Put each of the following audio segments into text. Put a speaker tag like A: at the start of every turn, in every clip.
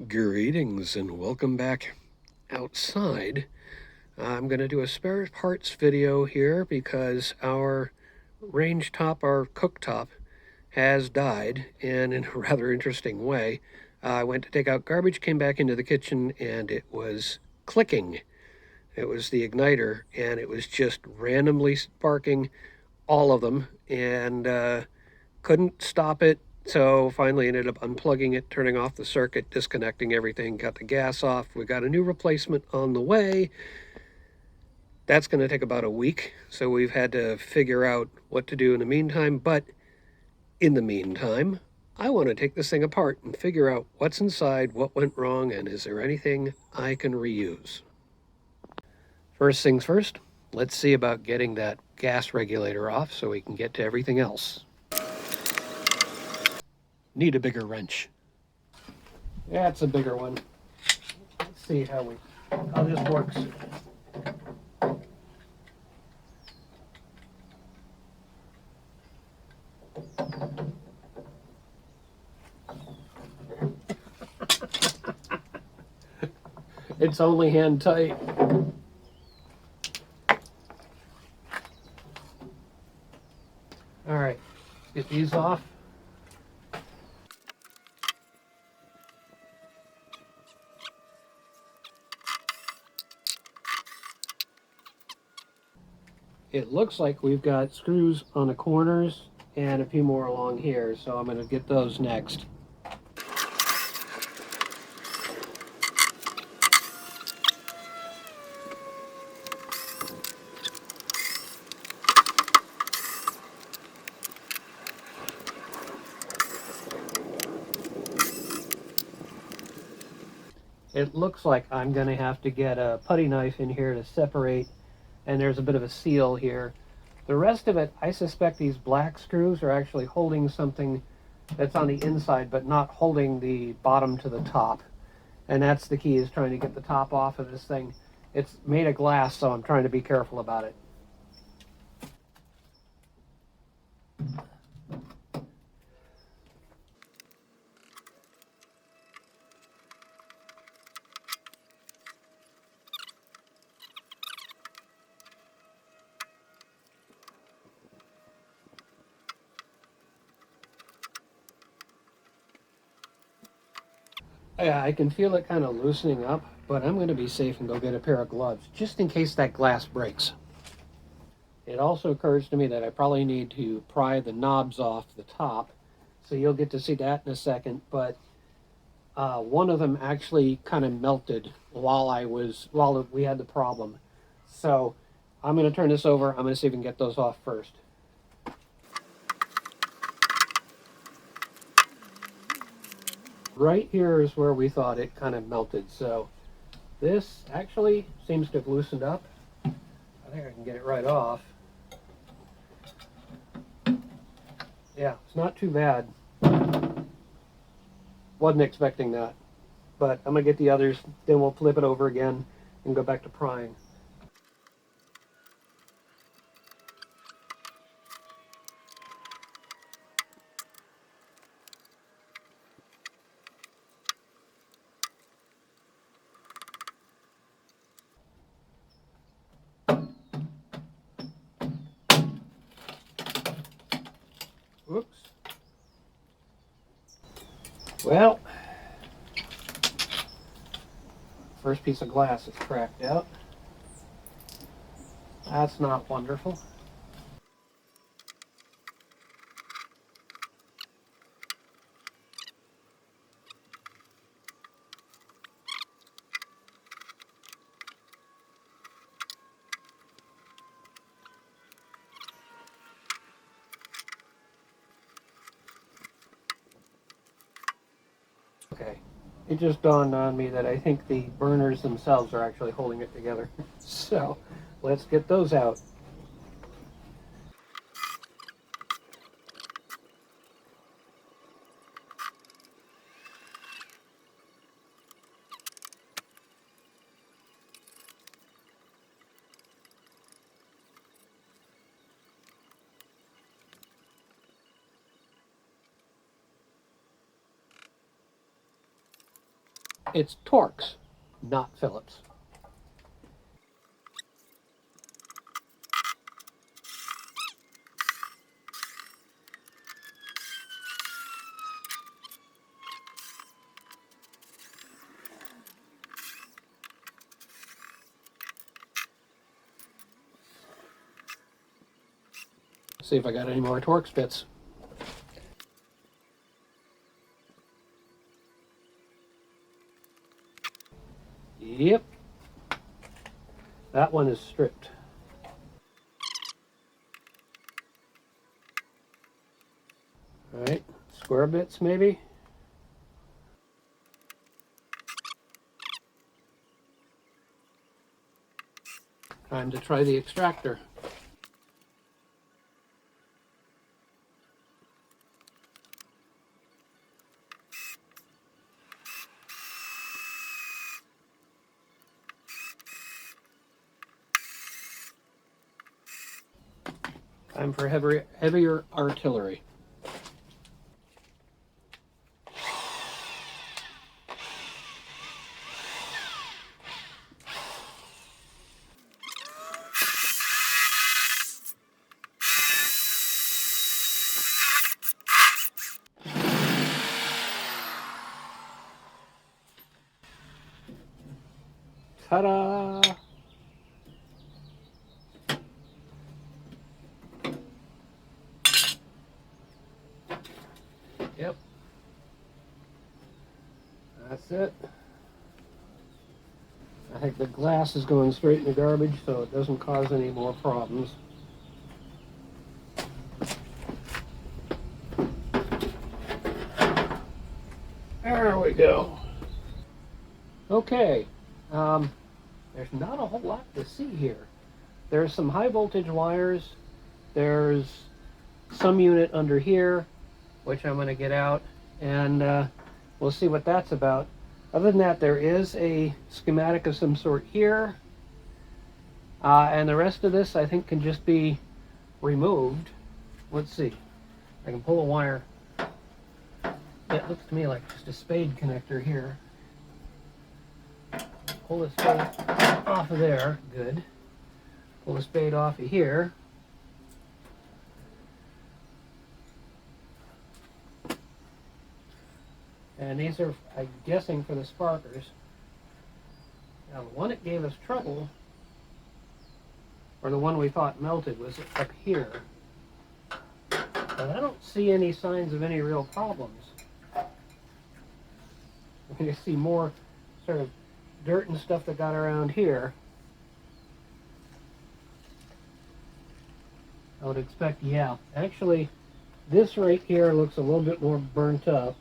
A: Greetings and welcome back outside. I'm going to do a spare parts video here because our range top, our cooktop, has died, and in a rather interesting way. I went to take out garbage, came back into the kitchen, and it was clicking. It was the igniter, and it was just randomly sparking all of them, and couldn't stop it. So finally ended up unplugging it, turning off the circuit, disconnecting everything, got the gas off. We got a new replacement on the way. That's going to take about a week. So we've had to figure out what to do in the meantime. But in the meantime, I want to take this thing apart and figure out what's inside, what went wrong, and is there anything I can reuse. First things first, let's see about getting that gas regulator off so we can get to everything else. Need a bigger wrench. That's a bigger one. Let's see how this works. It's only hand tight. All right, get these off. It looks like we've got screws on the corners and a few more along here, so I'm going to get those next. It looks like I'm going to have to get a putty knife in here to separate, and there's a bit of a seal here. The rest of it, I suspect these black screws are actually holding something that's on the inside, but not holding the bottom to the top. And that's the key, is trying to get the top off of this thing. It's made of glass, so I'm trying to be careful about it. Yeah, I can feel it kind of loosening up, but I'm going to be safe and go get a pair of gloves, just in case that glass breaks. It also occurs to me that I probably need to pry the knobs off the top, so you'll get to see that in a second, but one of them actually kind of melted while we had the problem. So I'm going to turn this over. I'm going to see if we can get those off first. Right here is where we thought it kind of melted. So this actually seems to have loosened up. I think I can get it right off. Yeah, it's not too bad. Wasn't expecting that. But I'm going to get the others, then we'll flip it over again and go back to prying. Whoops. Well, first piece of glass is cracked out. That's not wonderful. Okay, it just dawned on me that I think the burners themselves are actually holding it together. So let's get those out. It's Torx, not Phillips. See if I got any more Torx bits. Yep. That one is stripped. All right, square bits maybe. Time to try the extractor. Time for heavier artillery. Ta-da! Yep. That's it. I think the glass is going straight in the garbage so it doesn't cause any more problems. There we go. Okay. There's not a whole lot to see here. There's some high voltage wires. There's some unit under here, which I'm going to get out, and we'll see what that's about. Other than that, there is a schematic of some sort here, and the rest of this I think can just be removed. Let's see. I can pull a wire. It looks to me like just a spade connector here. Pull the spade off of there. Good. Pull the spade off of here. And these are, I'm guessing, for the sparkers. Now, the one that gave us trouble, or the one we thought melted, was up here. But I don't see any signs of any real problems. You can see more sort of dirt and stuff that got around here. I would expect, yeah. Actually, this right here looks a little bit more burnt up.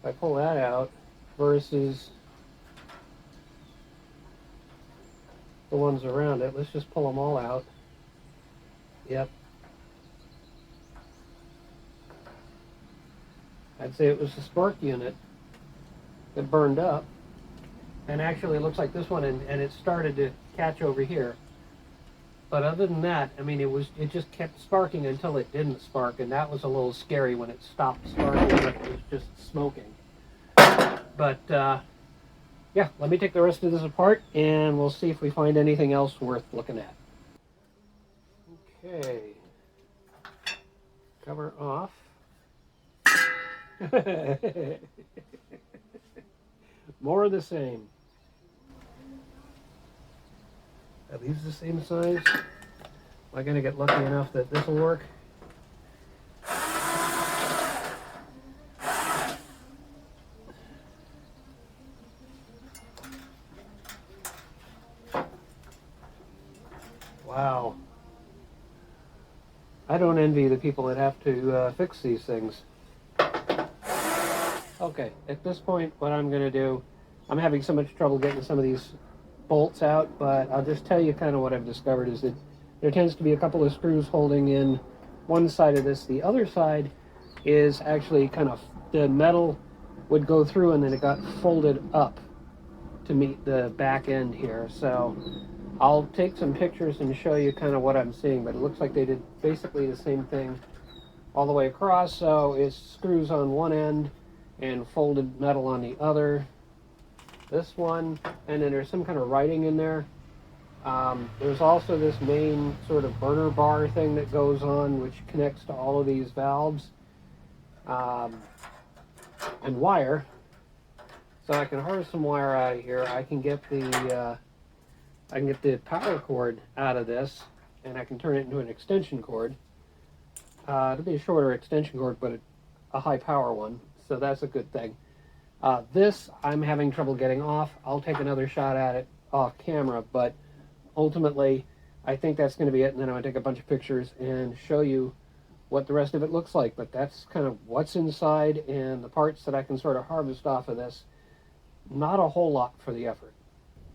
A: If I pull that out versus the ones around it, let's just pull them all out. Yep. I'd say it was the spark unit that burned up. And actually it looks like this one, and it started to catch over here. But other than that, I mean, it just kept sparking until it didn't spark, and that was a little scary when it stopped sparking, but it was just smoking. But yeah, let me take the rest of this apart, and we'll see if we find anything else worth looking at. Okay, cover off. More of the same. Are these the same size? Am I going to get lucky enough that this will work? Wow. I don't envy the people that have to fix these things. Okay, at this point, what I'm going to do, I'm having so much trouble getting some of these bolts out, but I'll just tell you kind of what I've discovered is that there tends to be a couple of screws holding in one side of this. The other side is actually kind of, the metal would go through and then it got folded up to meet the back end here. So I'll take some pictures and show you kind of what I'm seeing, but it looks like they did basically the same thing all the way across. So it's screws on one end and folded metal on the other. this one, and then there's some kind of writing in there. There's also this main sort of burner bar thing that goes on, which connects to all of these valves, and wire. So I can harvest some wire out of here. I can get the power cord out of this, and I can turn it into an extension cord. It'll be a shorter extension cord, but a high power one, so that's a good thing. This I'm having trouble getting off. I'll take another shot at it off camera, but ultimately I think that's going to be it, and then I'm going to take a bunch of pictures and show you what the rest of it looks like. But that's kind of what's inside and the parts that I can sort of harvest off of this. Not a whole lot for the effort.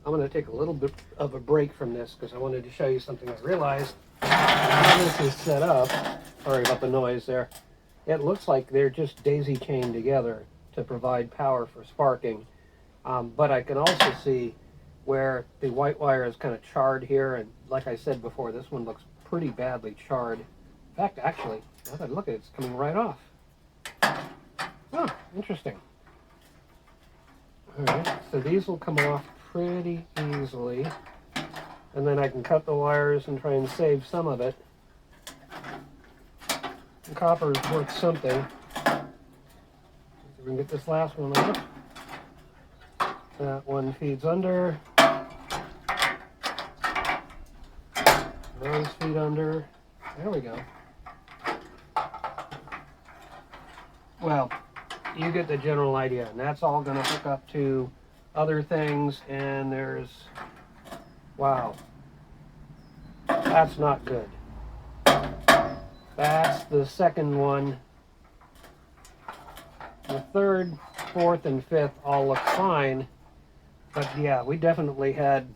A: I'm going to take a little bit of a break from this because I wanted to show you something I realized how this is set up. Sorry about the noise there. It looks like they're just daisy chained together to provide power for sparking. But I can also see where the white wire is kind of charred here, and like I said before, this one looks pretty badly charred. In fact, actually, now that I look at it, it's coming right off. Oh, interesting. Alright, so these will come off pretty easily, and then I can cut the wires and try and save some of it. And copper is worth something. So we can get this last one off. That one feeds under. Those feed under. There we go. Well, you get the general idea, and that's all going to hook up to other things, and there's, wow, that's not good. That's the second one. The third, fourth, and fifth all look fine, but yeah, we definitely had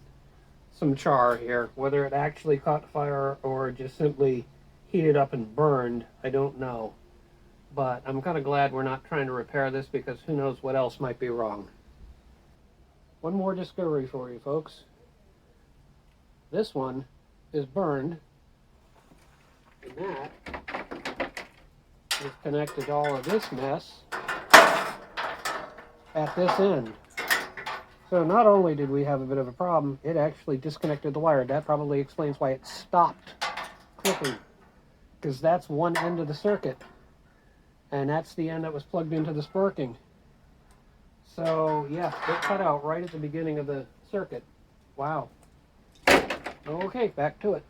A: some char here. Whether it actually caught fire or just simply heated up and burned, I don't know. But I'm kind of glad we're not trying to repair this, because who knows what else might be wrong. One more discovery for you folks. This one is burned, and that is connected to all of this mess at this end. So not only did we have a bit of a problem, it actually disconnected the wire. That probably explains why it stopped clicking, because that's one end of the circuit, and that's the end that was plugged into the sparking. So yeah, it cut out right at the beginning of the circuit. Wow. Okay, back to it.